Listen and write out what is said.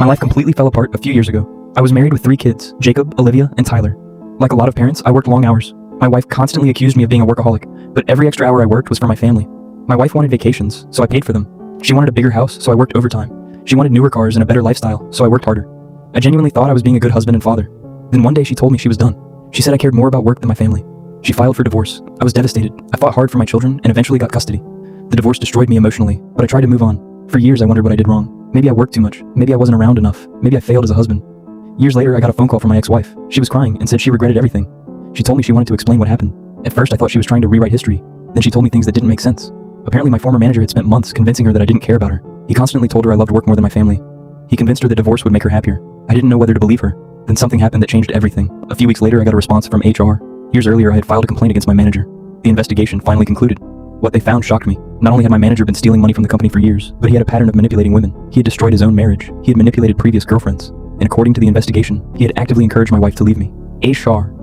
My life completely fell apart a few years ago. I was married with 3 kids, Jacob, Olivia, and Tyler. Like a lot of parents, I worked long hours. My wife constantly accused me of being a workaholic, but every extra hour I worked was for my family. My wife wanted vacations, so I paid for them. She wanted a bigger house, so I worked overtime. She wanted newer cars and a better lifestyle, so I worked harder. I genuinely thought I was being a good husband and father. Then one day she told me she was done. She said I cared more about work than my family. She filed for divorce. I was devastated. I fought hard for my children and eventually got custody. The divorce destroyed me emotionally, but I tried to move on. For years I wondered what I did wrong. Maybe I worked too much. Maybe I wasn't around enough. Maybe I failed as a husband. Years later I got a phone call from my ex-wife. She was crying and said she regretted everything. She told me she wanted to explain what happened. At first I thought she was trying to rewrite history. Then she told me things that didn't make sense. Apparently my former manager had spent months convincing her that I didn't care about her. He constantly told her I loved work more than my family. He convinced her that divorce would make her happier. I didn't know whether to believe her. Then something happened that changed everything. A few weeks later I got a response from HR. Years earlier I had filed a complaint against my manager. The investigation finally concluded. What they found shocked me. Not only had my manager been stealing money from the company for years, but he had a pattern of manipulating women. He had destroyed his own marriage. He had manipulated previous girlfriends. And according to the investigation, he had actively encouraged my wife to leave me. HR